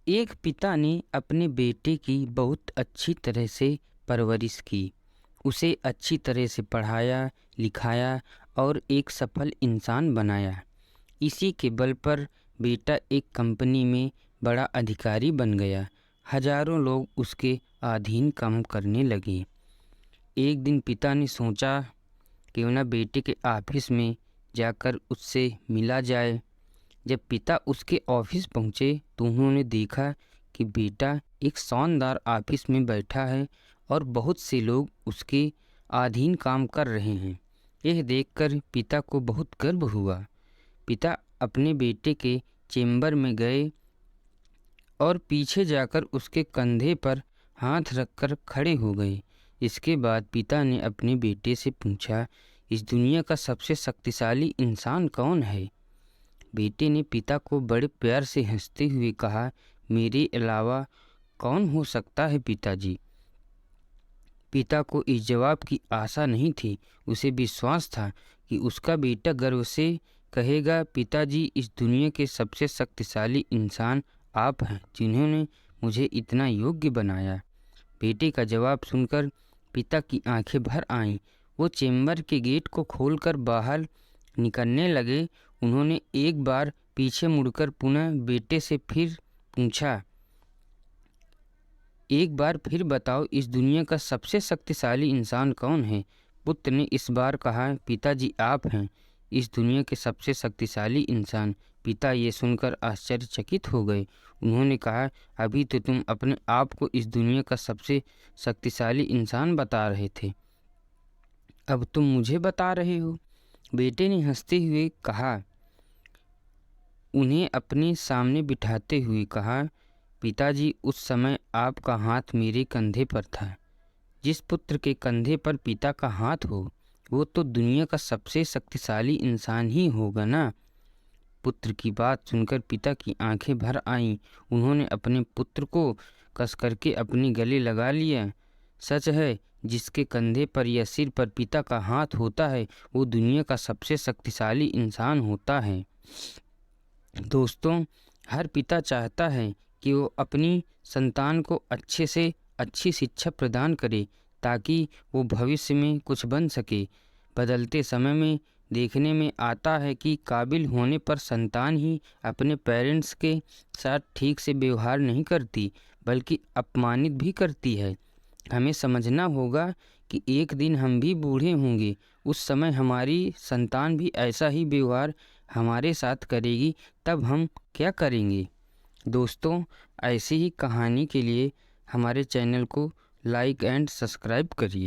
एक पिता ने अपने बेटे की बहुत अच्छी तरह से परवरिश की। उसे अच्छी तरह से पढ़ाया, लिखाया और एक सफल इंसान बनाया। इसी के बल पर बेटा एक कंपनी में बड़ा अधिकारी बन गया। हजारों लोग उसके अधीन काम करने लगे। एक दिन पिता ने सोचा क्यों ना बेटे के ऑफिस में जाकर उससे मिला जाए। जब पिता उसके ऑफिस पहुंचे तो उन्होंने देखा कि बेटा एक शानदार ऑफिस में बैठा है और बहुत से लोग उसके अधीन काम कर रहे हैं। यह देखकर पिता को बहुत गर्व हुआ। पिता अपने बेटे के चेंबर में गए और पीछे जाकर उसके कंधे पर हाथ रखकर खड़े हो गए। इसके बाद पिता ने अपने बेटे से पूछा, इस दुनिया का सबसे शक्तिशाली इंसान कौन है? बेटे ने पिता को बड़े प्यार से हंसते हुए कहा, मेरे अलावा कौन हो सकता है पिताजी। पिता को इस जवाब की आशा नहीं थी। उसे विश्वास था कि उसका बेटा गर्व से कहेगा, पिताजी इस दुनिया के सबसे शक्तिशाली इंसान आप हैं जिन्होंने मुझे इतना योग्य बनाया। बेटे का जवाब सुनकर पिता की आंखें भर आईं। वो चेंबर के गेट को खोलकर बाहर निकलने लगे। उन्होंने एक बार पीछे मुड़कर पुनः बेटे से फिर पूछा, एक बार फिर बताओ इस दुनिया का सबसे शक्तिशाली इंसान कौन है? पुत्र ने इस बार कहा, पिताजी आप हैं इस दुनिया के सबसे शक्तिशाली इंसान। पिता ये सुनकर आश्चर्यचकित हो गए। उन्होंने कहा, अभी तो तुम अपने आप को इस दुनिया का सबसे शक्तिशाली इंसान बता रहे थे, अब तुम मुझे बता रहे हो। बेटे ने हंसते हुए कहा, उन्हें अपने सामने बिठाते हुए कहा, पिताजी उस समय आपका हाथ मेरे कंधे पर था। जिस पुत्र के कंधे पर पिता का हाथ हो वो तो दुनिया का सबसे शक्तिशाली इंसान ही होगा ना। पुत्र की बात सुनकर पिता की आंखें भर आईं। उन्होंने अपने पुत्र को कस करके अपने गले लगा लिया। सच है, जिसके कंधे पर या सिर पर पिता का हाथ होता है वो दुनिया का सबसे शक्तिशाली इंसान होता है। दोस्तों, हर पिता चाहता है कि वो अपनी संतान को अच्छे से अच्छी शिक्षा प्रदान करे ताकि वो भविष्य में कुछ बन सके। बदलते समय में देखने में आता है कि काबिल होने पर संतान ही अपने पेरेंट्स के साथ ठीक से व्यवहार नहीं करती बल्कि अपमानित भी करती है। हमें समझना होगा कि एक दिन हम भी बूढ़े होंगे। उस समय हमारी संतान भी ऐसा ही व्यवहार हमारे साथ करेगी, तब हम क्या करेंगे? दोस्तों, ऐसी ही कहानी के लिए हमारे चैनल को लाइक एंड सब्सक्राइब करिए।